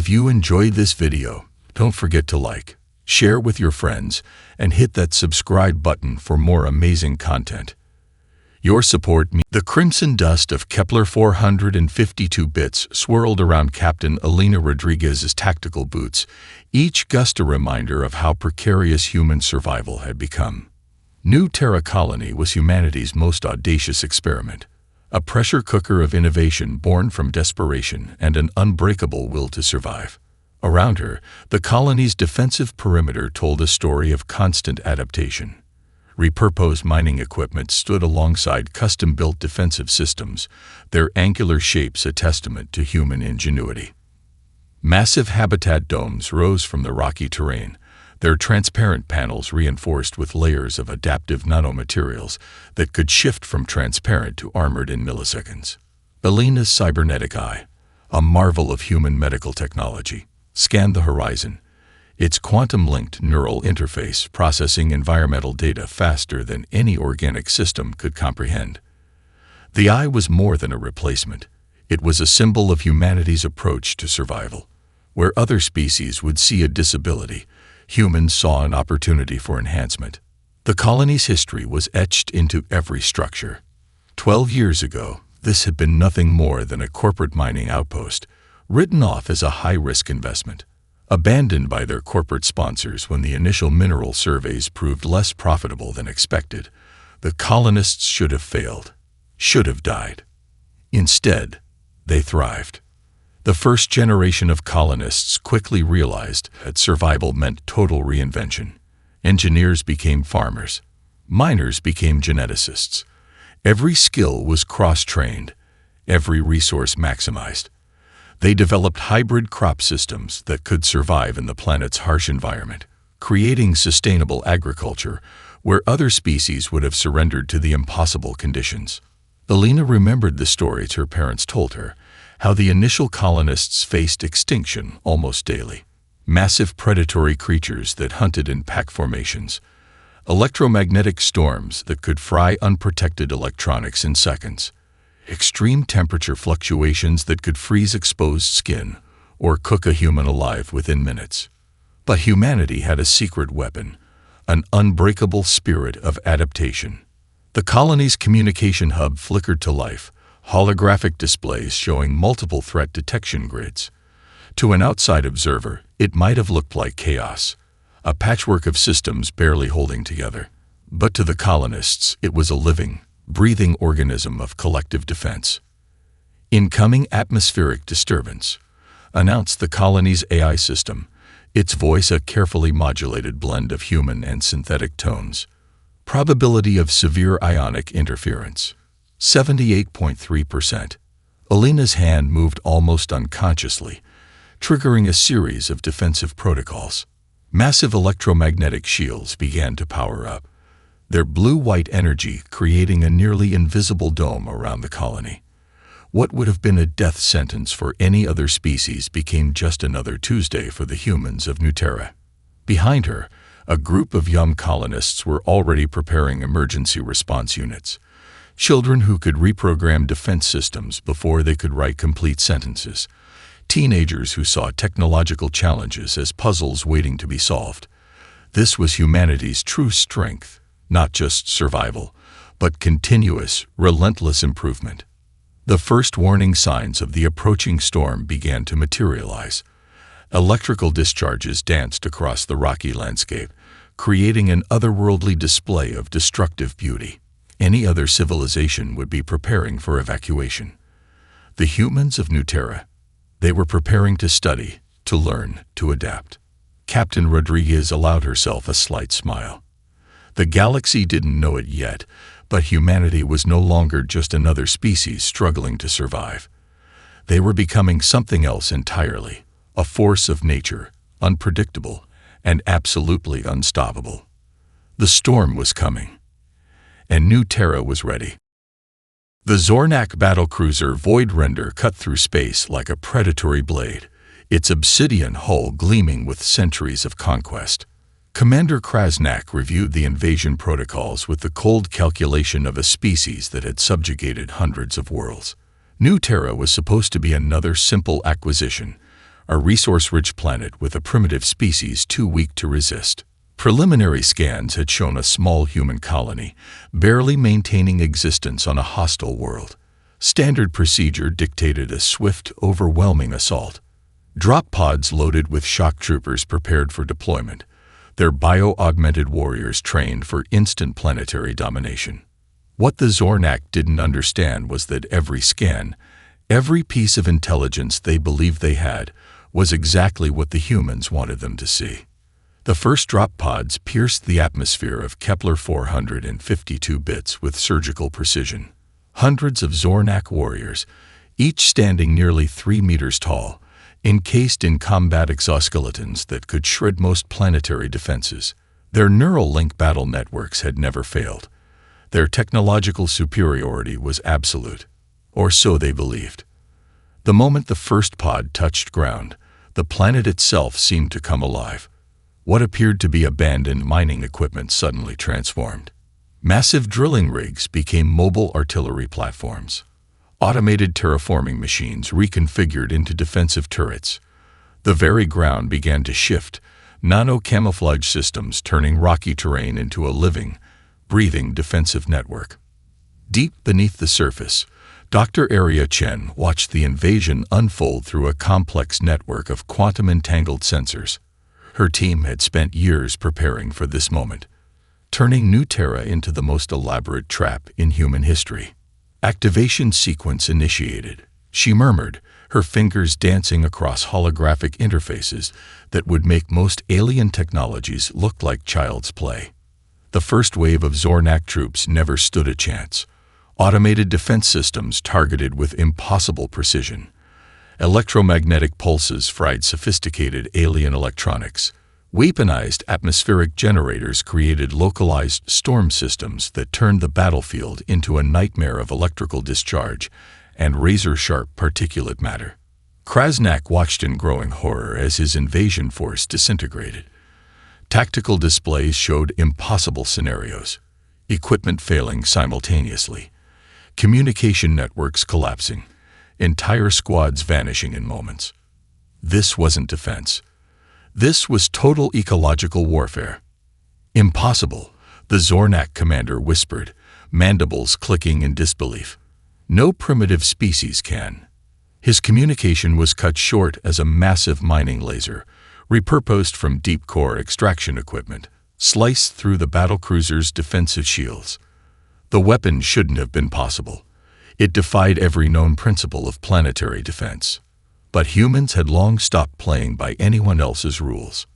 If you enjoyed this video, don't forget to like, share with your friends, and hit that subscribe button for more amazing content. Your support means the crimson dust of Kepler 452 bits swirled around Captain Elena Rodriguez's tactical boots, each gust a reminder of how precarious human survival had become. New Terra Colony was humanity's most audacious experiment, a pressure cooker of innovation born from desperation and an unbreakable will to survive. Around her, the colony's defensive perimeter told a story of constant adaptation. Repurposed mining equipment stood alongside custom-built defensive systems, their angular shapes a testament to human ingenuity. Massive habitat domes rose from the rocky terrain, their transparent panels reinforced with layers of adaptive nanomaterials that could shift from transparent to armored in milliseconds. Elena's cybernetic eye, a marvel of human medical technology, scanned the horizon, its quantum-linked neural interface processing environmental data faster than any organic system could comprehend. The eye was more than a replacement. It was a symbol of humanity's approach to survival. Where other species would see a disability, humans saw an opportunity for enhancement. The colony's history was etched into every structure. 12 years ago, this had been nothing more than a corporate mining outpost, written off as a high-risk investment. Abandoned by their corporate sponsors when the initial mineral surveys proved less profitable than expected, the colonists should have failed, should have died. Instead, they thrived. The first generation of colonists quickly realized that survival meant total reinvention. Engineers became farmers. Miners became geneticists. Every skill was cross-trained, every resource maximized. They developed hybrid crop systems that could survive in the planet's harsh environment, creating sustainable agriculture where other species would have surrendered to the impossible conditions. Elena remembered the stories her parents told her, how the initial colonists faced extinction almost daily. Massive predatory creatures that hunted in pack formations, electromagnetic storms that could fry unprotected electronics in seconds, extreme temperature fluctuations that could freeze exposed skin or cook a human alive within minutes. But humanity had a secret weapon, an unbreakable spirit of adaptation. The colony's communication hub flickered to life, holographic displays showing multiple threat detection grids. To an outside observer, it might have looked like chaos, a patchwork of systems barely holding together. But to the colonists, it was a living, breathing organism of collective defense. Incoming atmospheric disturbance, announced the colony's AI system, its voice a carefully modulated blend of human and synthetic tones. Probability of severe ionic interference, 78.3%. Elena's hand moved almost unconsciously, triggering a series of defensive protocols. Massive electromagnetic shields began to power up, their blue-white energy creating a nearly invisible dome around the colony. What would have been a death sentence for any other species became just another Tuesday for the humans of New Terra. Behind her, a group of young colonists were already preparing emergency response units, children who could reprogram defense systems before they could write complete sentences, teenagers who saw technological challenges as puzzles waiting to be solved. This was humanity's true strength. Not just survival, but continuous, relentless improvement. The first warning signs of the approaching storm began to materialize. Electrical discharges danced across the rocky landscape, creating an otherworldly display of destructive beauty. Any other civilization would be preparing for evacuation. The humans of New Terra, they were preparing to study, to learn, to adapt. Captain Rodriguez allowed herself a slight smile. The galaxy didn't know it yet, but humanity was no longer just another species struggling to survive. They were becoming something else entirely, a force of nature, unpredictable and absolutely unstoppable. The storm was coming, and New Terra was ready. The Zornak battlecruiser Voidrender cut through space like a predatory blade, its obsidian hull gleaming with centuries of conquest. Commander Krasnak reviewed the invasion protocols with the cold calculation of a species that had subjugated hundreds of worlds. New Terra was supposed to be another simple acquisition, a resource-rich planet with a primitive species too weak to resist. Preliminary scans had shown a small human colony, barely maintaining existence on a hostile world. Standard procedure dictated a swift, overwhelming assault. Drop pods loaded with shock troopers prepared for deployment, their bio-augmented warriors trained for instant planetary domination. What the Zornak didn't understand was that every scan, every piece of intelligence they believed they had, was exactly what the humans wanted them to see. The first drop pods pierced the atmosphere of Kepler 452 bits with surgical precision. Hundreds of Zornak warriors, each standing nearly 3 meters tall, encased in combat exoskeletons that could shred most planetary defenses. Their neural link battle networks had never failed. Their technological superiority was absolute, or so they believed. The moment the first pod touched ground, the planet itself seemed to come alive. What appeared to be abandoned mining equipment suddenly transformed. Massive drilling rigs became mobile artillery platforms. Automated terraforming machines reconfigured into defensive turrets. The very ground began to shift, nano-camouflage systems turning rocky terrain into a living, breathing defensive network. Deep beneath the surface, Dr. Arya Chen watched the invasion unfold through a complex network of quantum-entangled sensors. Her team had spent years preparing for this moment, turning New Terra into the most elaborate trap in human history. Activation sequence initiated, she murmured, her fingers dancing across holographic interfaces that would make most alien technologies look like child's play. The first wave of Zornak troops never stood a chance. Automated defense systems targeted with impossible precision. Electromagnetic pulses fried sophisticated alien electronics. Weaponized atmospheric generators created localized storm systems that turned the battlefield into a nightmare of electrical discharge and razor-sharp particulate matter. Krasnak watched in growing horror as his invasion force disintegrated. Tactical displays showed impossible scenarios, equipment failing simultaneously, communication networks collapsing, entire squads vanishing in moments. This wasn't defense. This was total ecological warfare. Impossible, the Zornak commander whispered, mandibles clicking in disbelief. No primitive species can. His communication was cut short as a massive mining laser, repurposed from deep core extraction equipment, sliced through the battlecruiser's defensive shields. The weapon shouldn't have been possible. It defied every known principle of planetary defense. But humans had long stopped playing by anyone else's rules.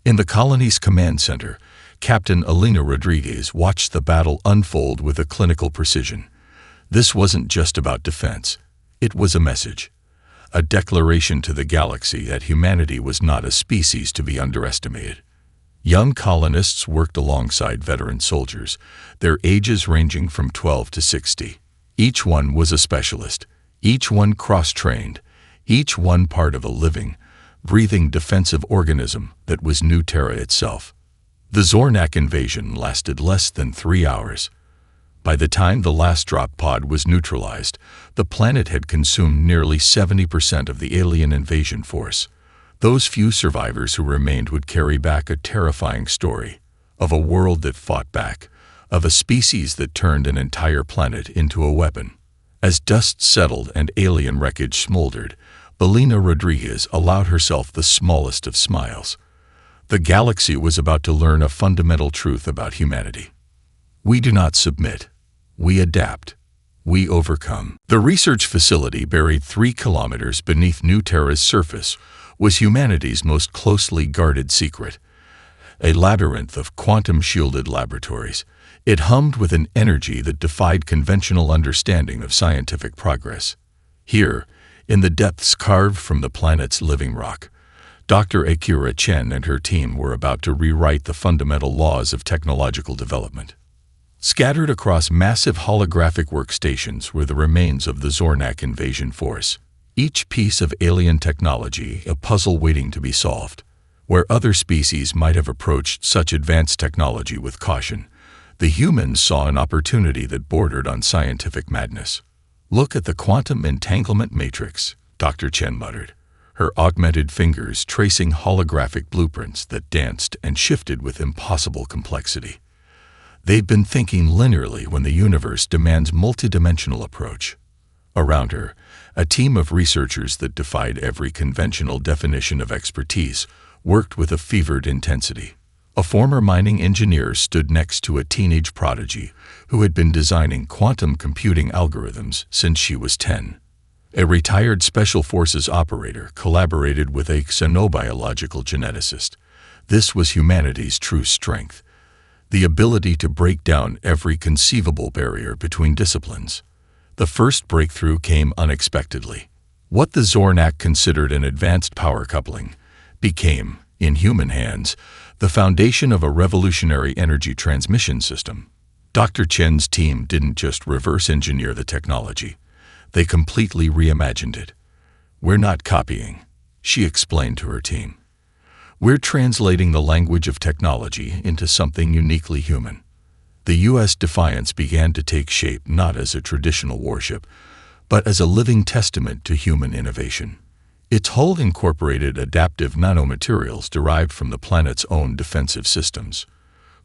In the colony's command center, Captain Elena Rodriguez watched the battle unfold with a clinical precision. This wasn't just about defense. It was a message. A declaration to the galaxy that humanity was not a species to be underestimated. Young colonists worked alongside veteran soldiers, their ages ranging from 12 to 60. Each one was a specialist, each one cross-trained, each one part of a living, breathing defensive organism that was New Terra itself. The Zornak invasion lasted less than 3 hours. By the time the last drop pod was neutralized, the planet had consumed nearly 70% of the alien invasion force. Those few survivors who remained would carry back a terrifying story of a world that fought back, of a species that turned an entire planet into a weapon. As dust settled and alien wreckage smoldered, Elena Rodriguez allowed herself the smallest of smiles. The galaxy was about to learn a fundamental truth about humanity. We do not submit. We adapt. We overcome. The research facility buried 3 kilometers beneath New Terra's surface was humanity's most closely guarded secret. A labyrinth of quantum-shielded laboratories, it hummed with an energy that defied conventional understanding of scientific progress. Here, in the depths carved from the planet's living rock, Dr. Akira Chen and her team were about to rewrite the fundamental laws of technological development. Scattered across massive holographic workstations were the remains of the Zornak invasion force, each piece of alien technology a puzzle waiting to be solved. Where other species might have approached such advanced technology with caution, the humans saw an opportunity that bordered on scientific madness. Look at the quantum entanglement matrix, Dr. Chen muttered, her augmented fingers tracing holographic blueprints that danced and shifted with impossible complexity. They'd been thinking linearly when the universe demands multidimensional approach. Around her, a team of researchers that defied every conventional definition of expertise worked with a fevered intensity. A former mining engineer stood next to a teenage prodigy who had been designing quantum computing algorithms since she was 10. A retired Special Forces operator collaborated with a xenobiological geneticist. This was humanity's true strength, the ability to break down every conceivable barrier between disciplines. The first breakthrough came unexpectedly. What the Zornak considered an advanced power coupling became, in human hands, the foundation of a revolutionary energy transmission system. Dr. Chen's team didn't just reverse engineer the technology. They completely reimagined it. "We're not copying," she explained to her team. "We're translating the language of technology into something uniquely human." The U.S. Defiance began to take shape not as a traditional warship, but as a living testament to human innovation. Its hull incorporated adaptive nanomaterials derived from the planet's own defensive systems,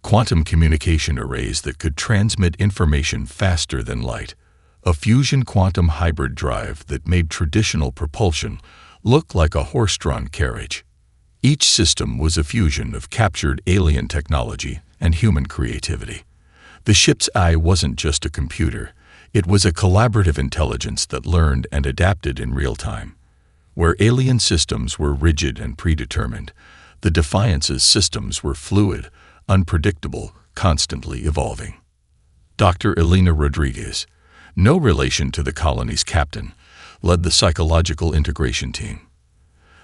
quantum communication arrays that could transmit information faster than light, a fusion quantum hybrid drive that made traditional propulsion look like a horse-drawn carriage. Each system was a fusion of captured alien technology and human creativity. The ship's eye wasn't just a computer, it was a collaborative intelligence that learned and adapted in real time. Where alien systems were rigid and predetermined, the Defiance's systems were fluid, unpredictable, constantly evolving. Dr. Elena Rodriguez, no relation to the colony's captain, led the psychological integration team.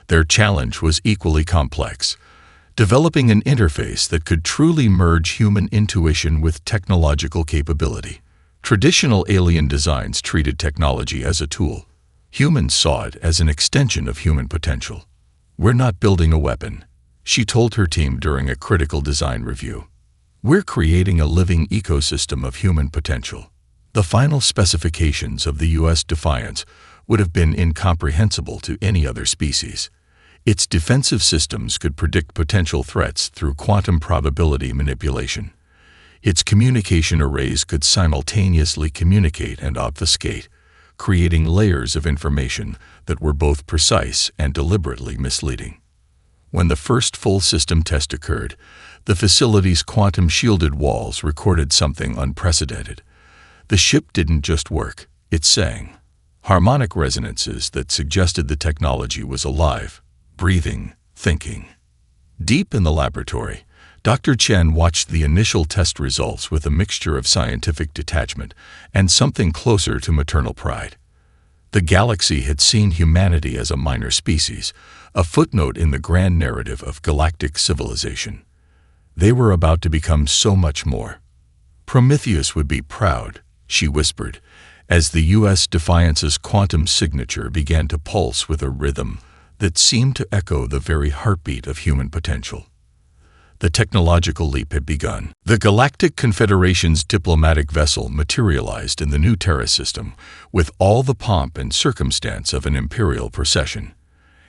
Their challenge was equally complex, developing an interface that could truly merge human intuition with technological capability. Traditional alien designs treated technology as a tool. Humans saw it as an extension of human potential. "We're not building a weapon," she told her team during a critical design review. "We're creating a living ecosystem of human potential." The final specifications of the U.S. Defiance would have been incomprehensible to any other species. Its defensive systems could predict potential threats through quantum probability manipulation. Its communication arrays could simultaneously communicate and obfuscate, creating layers of information that were both precise and deliberately misleading. When the first full system test occurred, the facility's quantum-shielded walls recorded something unprecedented. The ship didn't just work, it sang. Harmonic resonances that suggested the technology was alive, breathing, thinking. Deep in the laboratory, Dr. Chen watched the initial test results with a mixture of scientific detachment and something closer to maternal pride. The galaxy had seen humanity as a minor species, a footnote in the grand narrative of galactic civilization. They were about to become so much more. "Prometheus would be proud," she whispered, as the U.S. Defiance's quantum signature began to pulse with a rhythm that seemed to echo the very heartbeat of human potential. The technological leap had begun. The Galactic Confederation's diplomatic vessel materialized in the new Terra system with all the pomp and circumstance of an imperial procession.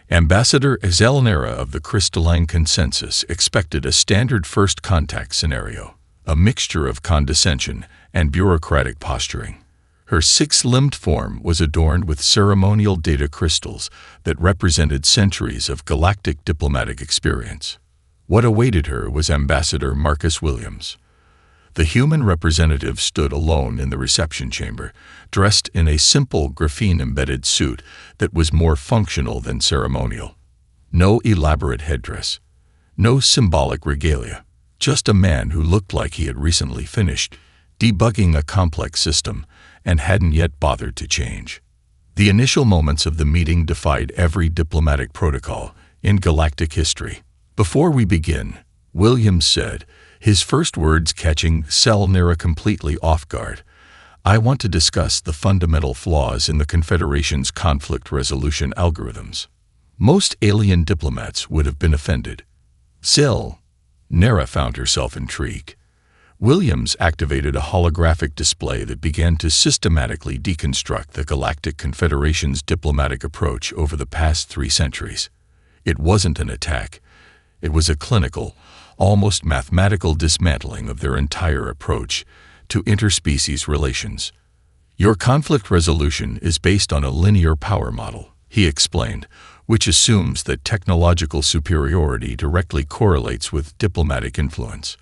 Ambassador Zelenera of the Crystalline Consensus expected a standard first contact scenario, a mixture of condescension and bureaucratic posturing. Her six-limbed form was adorned with ceremonial data crystals that represented centuries of galactic diplomatic experience. What awaited her was Ambassador Marcus Williams. The human representative stood alone in the reception chamber, dressed in a simple graphene-embedded suit that was more functional than ceremonial. No elaborate headdress, no symbolic regalia, just a man who looked like he had recently finished debugging a complex system and hadn't yet bothered to change. The initial moments of the meeting defied every diplomatic protocol in galactic history. "Before we begin," Williams said, his first words catching Zelenera completely off guard, "I want to discuss the fundamental flaws in the Confederation's conflict resolution algorithms." Most alien diplomats would have been offended. Zelenera found herself intrigued. Williams activated a holographic display that began to systematically deconstruct the Galactic Confederation's diplomatic approach over the past 3 centuries. It wasn't an attack. It was a clinical, almost mathematical dismantling of their entire approach to interspecies relations. Your conflict resolution is based on a linear power model, he explained, which assumes that technological superiority directly correlates with diplomatic influence.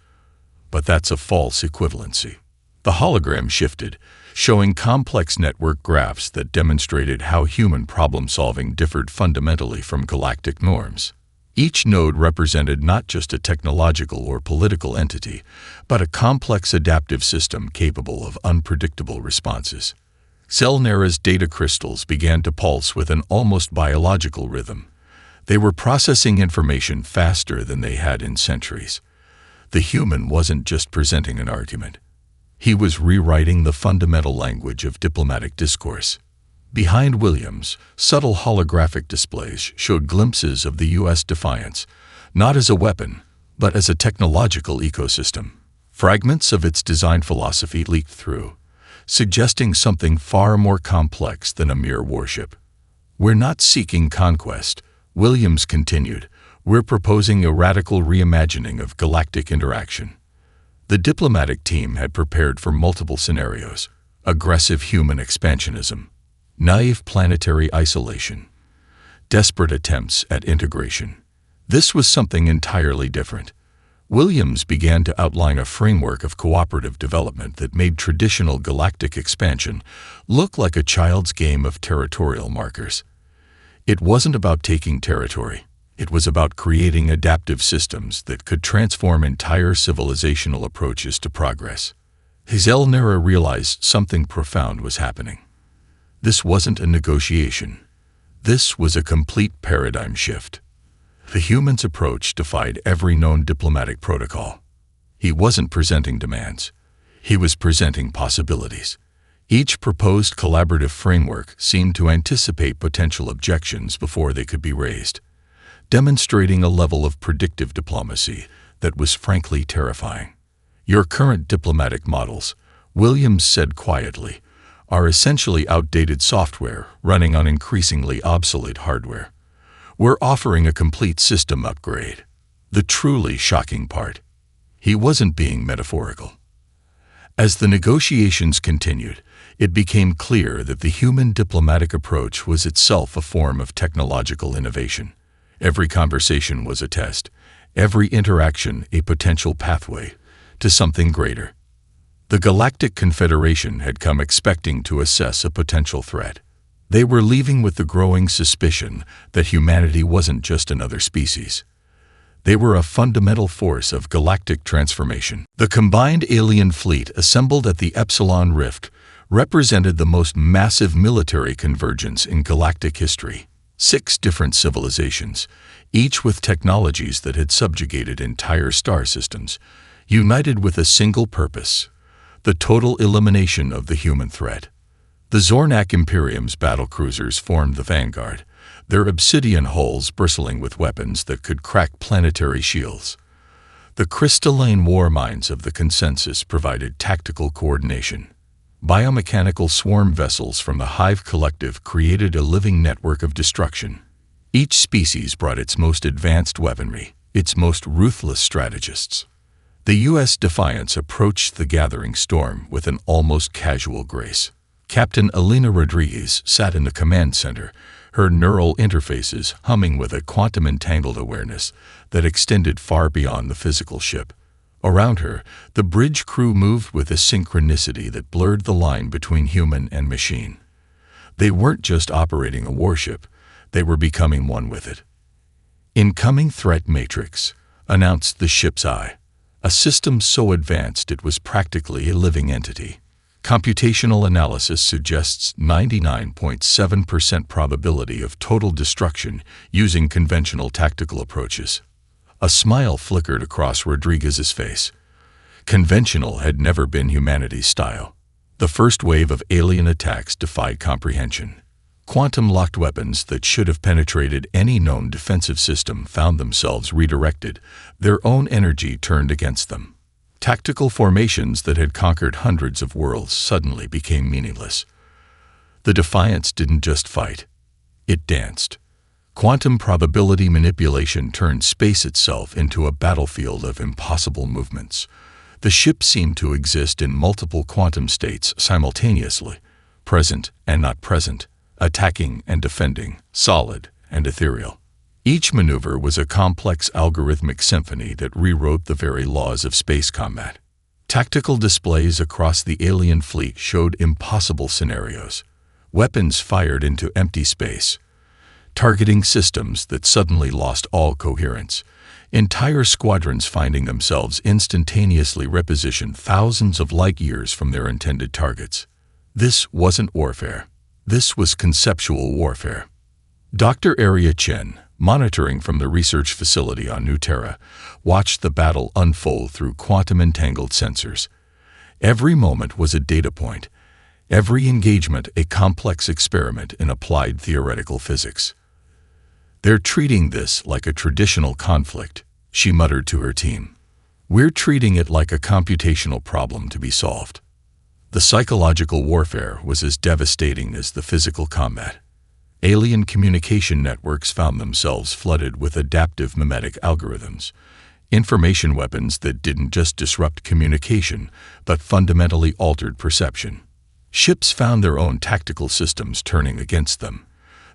But that's a false equivalency. The hologram shifted, showing complex network graphs that demonstrated how human problem-solving differed fundamentally from galactic norms. Each node represented not just a technological or political entity, but a complex adaptive system capable of unpredictable responses. Zelnera's data crystals began to pulse with an almost biological rhythm. They were processing information faster than they had in centuries. The human wasn't just presenting an argument. He was rewriting the fundamental language of diplomatic discourse. Behind Williams, subtle holographic displays showed glimpses of the U.S. defiance, not as a weapon, but as a technological ecosystem. Fragments of its design philosophy leaked through, suggesting something far more complex than a mere warship. "We're not seeking conquest," Williams continued. "We're proposing a radical reimagining of galactic interaction." The diplomatic team had prepared for multiple scenarios: aggressive human expansionism, naive planetary isolation, desperate attempts at integration. This was something entirely different. Williams began to outline a framework of cooperative development that made traditional galactic expansion look like a child's game of territorial markers. It wasn't about taking territory. It was about creating adaptive systems that could transform entire civilizational approaches to progress. Zelnera realized something profound was happening. This wasn't a negotiation. This was a complete paradigm shift. The human's approach defied every known diplomatic protocol. He wasn't presenting demands. He was presenting possibilities. Each proposed collaborative framework seemed to anticipate potential objections before they could be raised, demonstrating a level of predictive diplomacy that was frankly terrifying. "Your current diplomatic models," Williams said quietly, "are essentially outdated software running on increasingly obsolete hardware. We're offering a complete system upgrade." The truly shocking part: he wasn't being metaphorical. As the negotiations continued, it became clear that the human diplomatic approach was itself a form of technological innovation. Every conversation was a test, every interaction a potential pathway to something greater. The Galactic Confederation had come expecting to assess a potential threat. They were leaving with the growing suspicion that humanity wasn't just another species. They were a fundamental force of galactic transformation. The combined alien fleet assembled at the Epsilon Rift represented the most massive military convergence in galactic history. 6 different civilizations, each with technologies that had subjugated entire star systems, united with a single purpose: the total elimination of the human threat. The Zornak Imperium's battlecruisers formed the vanguard, their obsidian hulls bristling with weapons that could crack planetary shields. The crystalline war mines of the Consensus provided tactical coordination. Biomechanical swarm vessels from the Hive Collective created a living network of destruction. Each species brought its most advanced weaponry, its most ruthless strategists. The U.S. Defiance approached the gathering storm with an almost casual grace. Captain Elena Rodriguez sat in the command center, her neural interfaces humming with a quantum-entangled awareness that extended far beyond the physical ship. Around her, the bridge crew moved with a synchronicity that blurred the line between human and machine. They weren't just operating a warship, they were becoming one with it. "Incoming threat matrix," announced the ship's eye, a system so advanced it was practically a living entity. Computational analysis suggests 99.7% probability of total destruction using conventional tactical approaches. A smile flickered across Rodriguez's face. Conventional had never been humanity's style. The first wave of alien attacks defied comprehension. Quantum-locked weapons that should have penetrated any known defensive system found themselves redirected, their own energy turned against them. Tactical formations that had conquered hundreds of worlds suddenly became meaningless. The Defiance didn't just fight. It danced. Quantum probability manipulation turned space itself into a battlefield of impossible movements. The ship seemed to exist in multiple quantum states simultaneously, present and not present, attacking and defending, solid and ethereal. Each maneuver was a complex algorithmic symphony that rewrote the very laws of space combat. Tactical displays across the alien fleet showed impossible scenarios. Weapons fired into empty space, targeting systems that suddenly lost all coherence. Entire squadrons finding themselves instantaneously repositioned thousands of light years from their intended targets. This wasn't warfare. This was conceptual warfare. Dr. Arya Chen, monitoring from the research facility on New Terra, watched the battle unfold through quantum-entangled sensors. Every moment was a data point, every engagement a complex experiment in applied theoretical physics. "They're treating this like a traditional conflict," she muttered to her team. "We're treating it like a computational problem to be solved." The psychological warfare was as devastating as the physical combat. Alien communication networks found themselves flooded with adaptive mimetic algorithms, information weapons that didn't just disrupt communication, but fundamentally altered perception. Ships found their own tactical systems turning against them,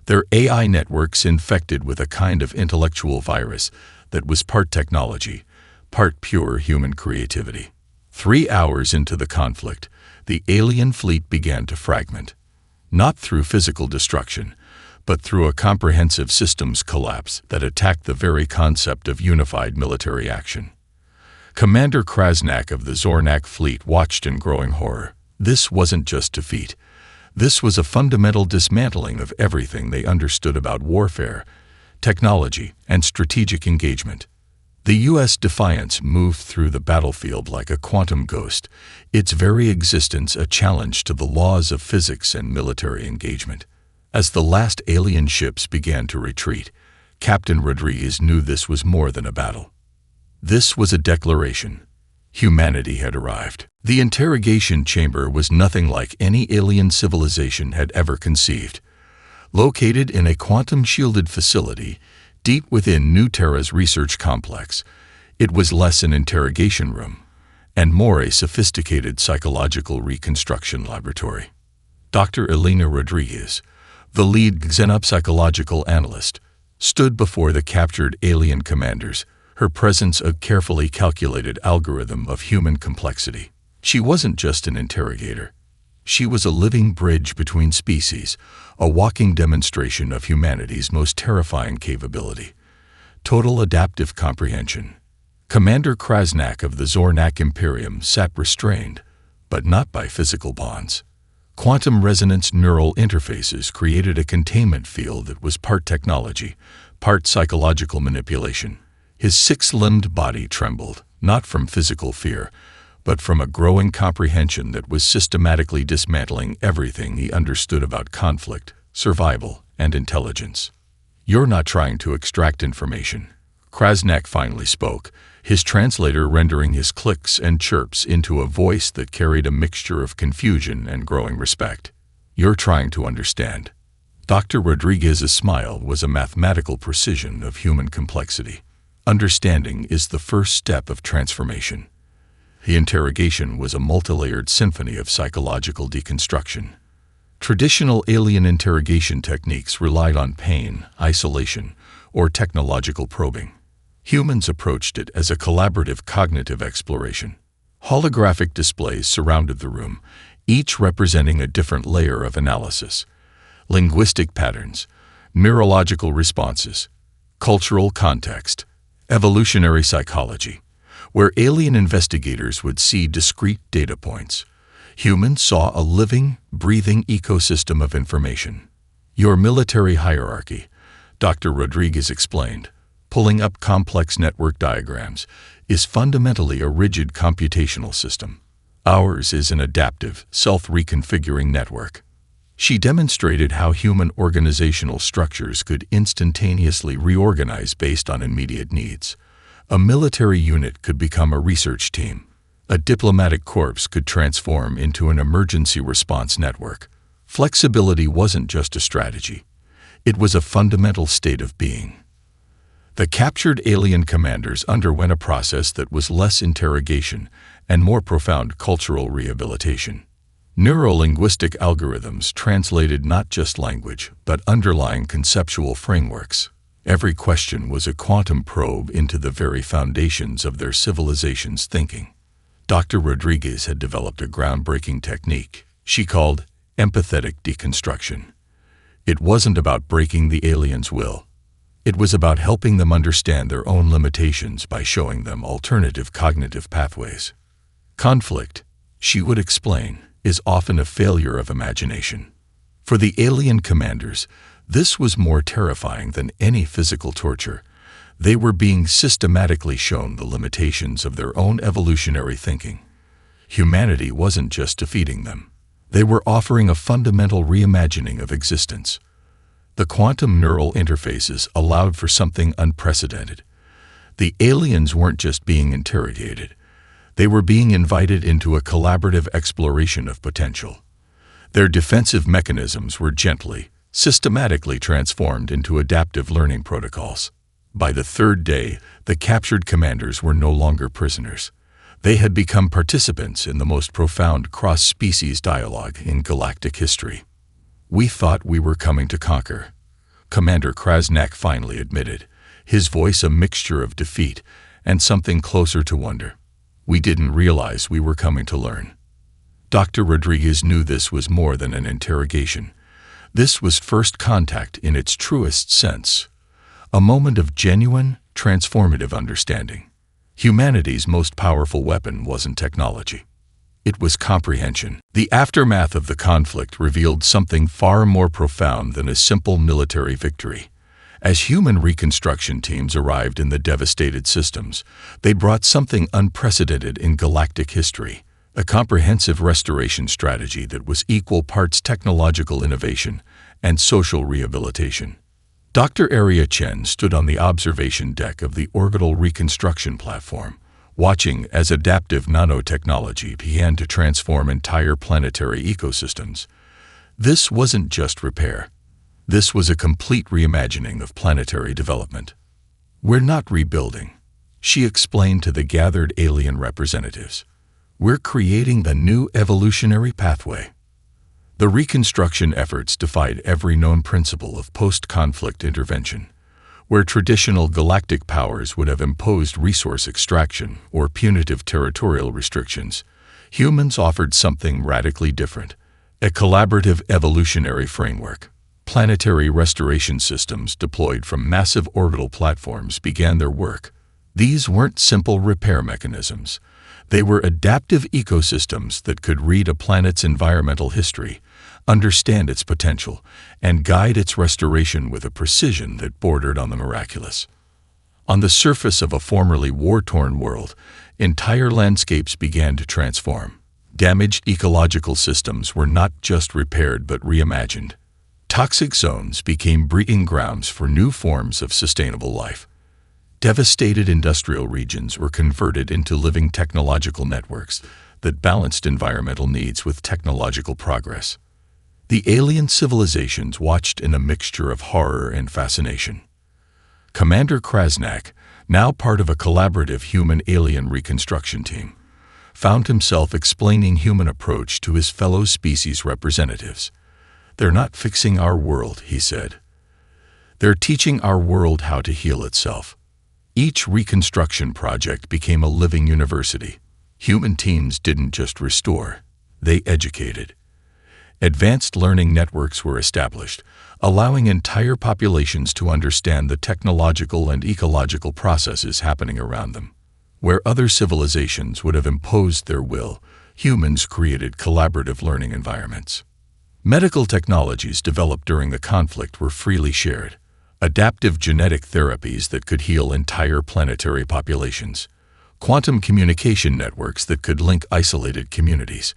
their AI networks infected with a kind of intellectual virus that was part technology, part pure human creativity. 3 hours into the conflict, the alien fleet began to fragment, not through physical destruction, but through a comprehensive systems collapse that attacked the very concept of unified military action. Commander Krasnak of the Zornak fleet watched in growing horror. This wasn't just defeat. This was a fundamental dismantling of everything they understood about warfare, technology, and strategic engagement. The U.S. Defiance moved through the battlefield like a quantum ghost, its very existence a challenge to the laws of physics and military engagement. As the last alien ships began to retreat, Captain Rodriguez knew this was more than a battle. This was a declaration. Humanity had arrived. The interrogation chamber was nothing like any alien civilization had ever conceived. Located in a quantum-shielded facility deep within New Terra's research complex, it was less an interrogation room and more a sophisticated psychological reconstruction laboratory. Dr. Elena Rodriguez, the lead xenopsychological analyst, stood before the captured alien commanders, her presence a carefully calculated algorithm of human complexity. She wasn't just an interrogator. She was a living bridge between species, a walking demonstration of humanity's most terrifying capability: total adaptive comprehension. Commander Krasnak of the Zornak Imperium sat restrained, but not by physical bonds. Quantum resonance neural interfaces created a containment field that was part technology, part psychological manipulation. His six-limbed body trembled, not from physical fear, but from a growing comprehension that was systematically dismantling everything he understood about conflict, survival, and intelligence. "You're not trying to extract information," Krasnak finally spoke, his translator rendering his clicks and chirps into a voice that carried a mixture of confusion and growing respect. "You're trying to understand." Dr. Rodriguez's smile was a mathematical precision of human complexity. Understanding is the first step of transformation. The interrogation was a multilayered symphony of psychological deconstruction. Traditional alien interrogation techniques relied on pain, isolation, or technological probing. Humans approached it as a collaborative cognitive exploration. Holographic displays surrounded the room, each representing a different layer of analysis: linguistic patterns, neurological responses, cultural context, evolutionary psychology. Where alien investigators would see discrete data points, humans saw a living, breathing ecosystem of information. "Your military hierarchy," Dr. Rodriguez explained, pulling up complex network diagrams, "is fundamentally a rigid computational system. Ours is an adaptive, self-reconfiguring network." She demonstrated how human organizational structures could instantaneously reorganize based on immediate needs. A military unit could become a research team. A diplomatic corps could transform into an emergency response network. Flexibility wasn't just a strategy. It was a fundamental state of being. The captured alien commanders underwent a process that was less interrogation and more profound cultural rehabilitation. Neuro-linguistic algorithms translated not just language, but underlying conceptual frameworks. Every question was a quantum probe into the very foundations of their civilization's thinking. Dr. Rodriguez had developed a groundbreaking technique she called empathetic deconstruction. It wasn't about breaking the aliens' will. It was about helping them understand their own limitations by showing them alternative cognitive pathways. Conflict, she would explain, is often a failure of imagination. For the alien commanders, this was more terrifying than any physical torture. They were being systematically shown the limitations of their own evolutionary thinking. Humanity wasn't just defeating them. They were offering a fundamental reimagining of existence. The quantum neural interfaces allowed for something unprecedented. The aliens weren't just being interrogated. They were being invited into a collaborative exploration of potential. Their defensive mechanisms were gently, systematically transformed into adaptive learning protocols. By the third day, the captured commanders were no longer prisoners. They had become participants in the most profound cross-species dialogue in galactic history. "We thought we were coming to conquer," Commander Krasnak finally admitted, his voice a mixture of defeat and something closer to wonder. "We didn't realize we were coming to learn." Dr. Rodriguez knew this was more than an interrogation. This was first contact in its truest sense. A moment of genuine, transformative understanding. Humanity's most powerful weapon wasn't technology. It was comprehension. The aftermath of the conflict revealed something far more profound than a simple military victory. As human reconstruction teams arrived in the devastated systems, they brought something unprecedented in galactic history, a comprehensive restoration strategy that was equal parts technological innovation and social rehabilitation. Dr. Aria Chen stood on the observation deck of the orbital reconstruction platform, watching as adaptive nanotechnology began to transform entire planetary ecosystems. This wasn't just repair. This was a complete reimagining of planetary development. "We're not rebuilding," she explained to the gathered alien representatives. "We're creating a new evolutionary pathway." The reconstruction efforts defied every known principle of post-conflict intervention. Where traditional galactic powers would have imposed resource extraction or punitive territorial restrictions, humans offered something radically different: a collaborative evolutionary framework. Planetary restoration systems deployed from massive orbital platforms began their work. These weren't simple repair mechanisms. They were adaptive ecosystems that could read a planet's environmental history, understand its potential, and guide its restoration with a precision that bordered on the miraculous. On the surface of a formerly war-torn world, entire landscapes began to transform. Damaged ecological systems were not just repaired but reimagined. Toxic zones became breeding grounds for new forms of sustainable life. Devastated industrial regions were converted into living technological networks that balanced environmental needs with technological progress. The alien civilizations watched in a mixture of horror and fascination. Commander Krasnak, now part of a collaborative human-alien reconstruction team, found himself explaining human approach to his fellow species representatives. "They're not fixing our world," he said. "They're teaching our world how to heal itself." Each reconstruction project became a living university. Human teams didn't just restore, they educated. Advanced learning networks were established, allowing entire populations to understand the technological and ecological processes happening around them. Where other civilizations would have imposed their will, humans created collaborative learning environments. Medical technologies developed during the conflict were freely shared. Adaptive genetic therapies that could heal entire planetary populations. Quantum communication networks that could link isolated communities.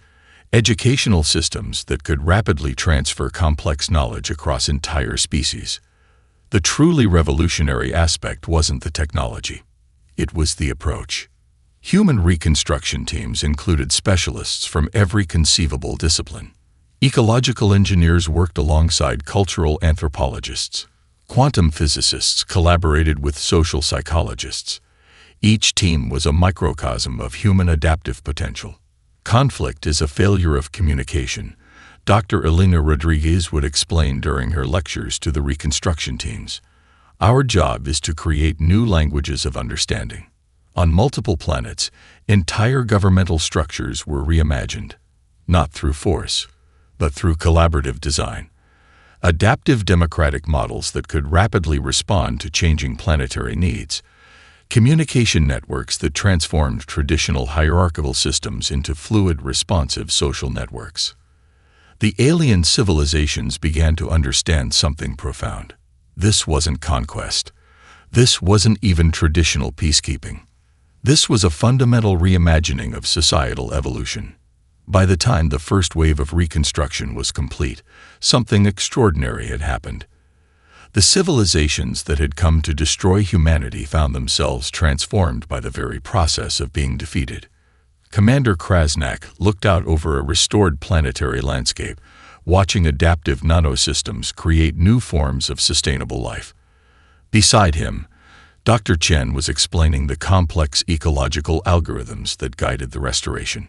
Educational systems that could rapidly transfer complex knowledge across entire species. The truly revolutionary aspect wasn't the technology. It was the approach. Human reconstruction teams included specialists from every conceivable discipline. Ecological engineers worked alongside cultural anthropologists. Quantum physicists collaborated with social psychologists. Each team was a microcosm of human adaptive potential. Conflict is a failure of communication, Dr. Elena Rodriguez would explain during her lectures to the reconstruction teams. Our job is to create new languages of understanding. On multiple planets, entire governmental structures were reimagined, not through force, but through collaborative design. Adaptive democratic models that could rapidly respond to changing planetary needs. Communication networks that transformed traditional hierarchical systems into fluid, responsive social networks. The alien civilizations began to understand something profound. This wasn't conquest. This wasn't even traditional peacekeeping. This was a fundamental reimagining of societal evolution. By the time the first wave of reconstruction was complete, something extraordinary had happened. The civilizations that had come to destroy humanity found themselves transformed by the very process of being defeated. Commander Krasnak looked out over a restored planetary landscape, watching adaptive nanosystems create new forms of sustainable life. Beside him, Dr. Chen was explaining the complex ecological algorithms that guided the restoration.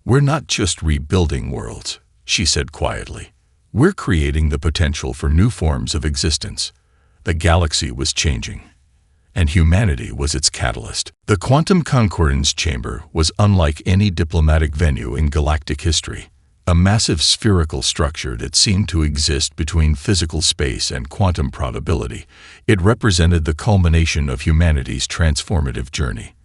"We're not just rebuilding worlds," she said quietly. "We're creating the potential for new forms of existence." The galaxy was changing, and humanity was its catalyst. The Quantum Concordance Chamber was unlike any diplomatic venue in galactic history. A massive spherical structure that seemed to exist between physical space and quantum probability, it represented the culmination of humanity's transformative journey.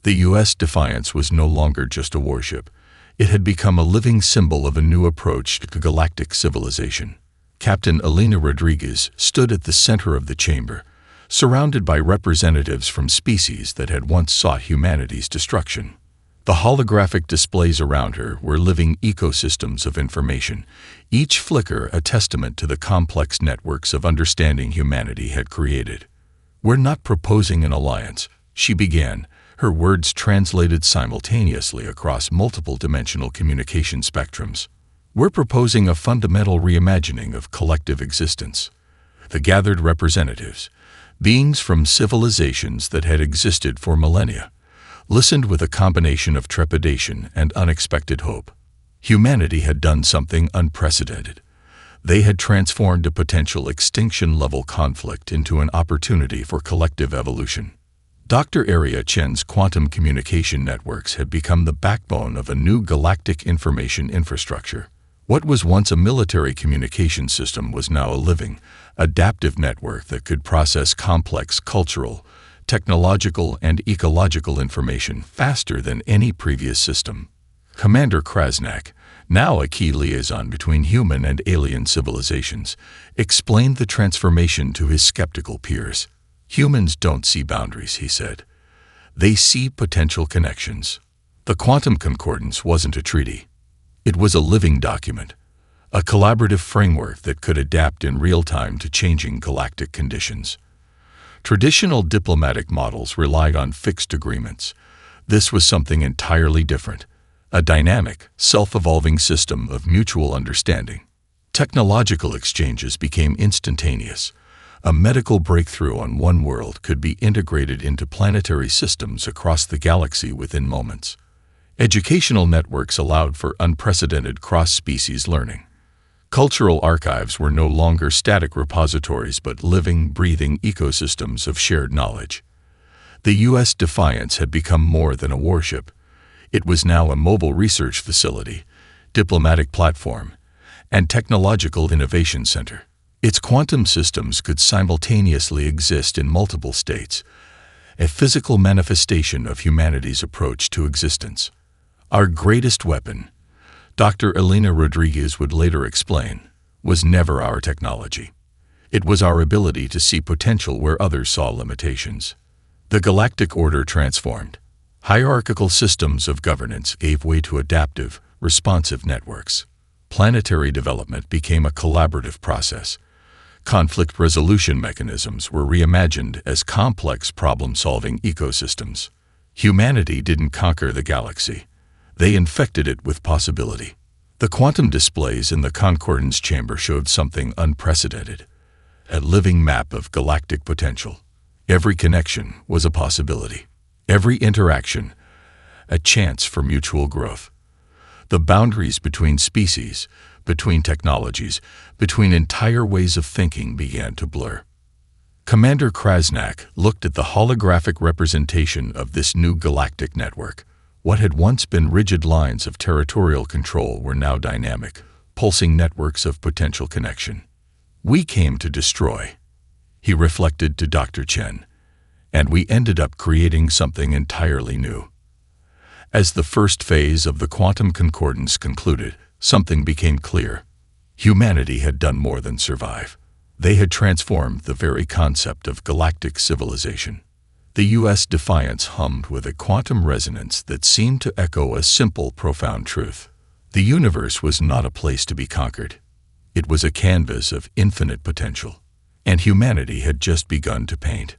The U.S. Defiance was no longer just a warship. It had become a living symbol of a new approach to galactic civilization. Captain Elena Rodriguez stood at the center of the chamber, surrounded by representatives from species that had once sought humanity's destruction. The holographic displays around her were living ecosystems of information, each flicker a testament to the complex networks of understanding humanity had created. "We're not proposing an alliance," she began, her words translated simultaneously across multiple dimensional communication spectrums. "We're proposing a fundamental reimagining of collective existence." The gathered representatives, beings from civilizations that had existed for millennia, listened with a combination of trepidation and unexpected hope. Humanity had done something unprecedented. They had transformed a potential extinction-level conflict into an opportunity for collective evolution. Dr. Arya Chen's quantum communication networks had become the backbone of a new galactic information infrastructure. What was once a military communication system was now a living, adaptive network that could process complex cultural, technological, and ecological information faster than any previous system. Commander Krasnak, now a key liaison between human and alien civilizations, explained the transformation to his skeptical peers. "Humans don't see boundaries," he said. "They see potential connections." The Quantum Concordance wasn't a treaty. It was a living document, a collaborative framework that could adapt in real time to changing galactic conditions. Traditional diplomatic models relied on fixed agreements. This was something entirely different, a dynamic, self-evolving system of mutual understanding. Technological exchanges became instantaneous. A medical breakthrough on one world could be integrated into planetary systems across the galaxy within moments. Educational networks allowed for unprecedented cross-species learning. Cultural archives were no longer static repositories but living, breathing ecosystems of shared knowledge. The U.S. Defiance had become more than a warship. It was now a mobile research facility, diplomatic platform, and technological innovation center. Its quantum systems could simultaneously exist in multiple states, a physical manifestation of humanity's approach to existence. Our greatest weapon, Dr. Elena Rodriguez would later explain, was never our technology. It was our ability to see potential where others saw limitations. The galactic order transformed. Hierarchical systems of governance gave way to adaptive, responsive networks. Planetary development became a collaborative process. Conflict resolution mechanisms were reimagined as complex problem-solving ecosystems. Humanity didn't conquer the galaxy. They infected it with possibility. The quantum displays in the concordance chamber showed something unprecedented, a living map of galactic potential. Every connection was a possibility. Every interaction, a chance for mutual growth. The boundaries between species, between technologies, between entire ways of thinking began to blur. Commander Krasnak looked at the holographic representation of this new galactic network. What had once been rigid lines of territorial control were now dynamic, pulsing networks of potential connection. We came to destroy, he reflected to Dr. Chen, and we ended up creating something entirely new. As the first phase of the quantum concordance concluded, something became clear. Humanity had done more than survive. They had transformed the very concept of galactic civilization. The U.S. Defiance hummed with a quantum resonance that seemed to echo a simple, profound truth. The universe was not a place to be conquered. It was a canvas of infinite potential, and humanity had just begun to paint.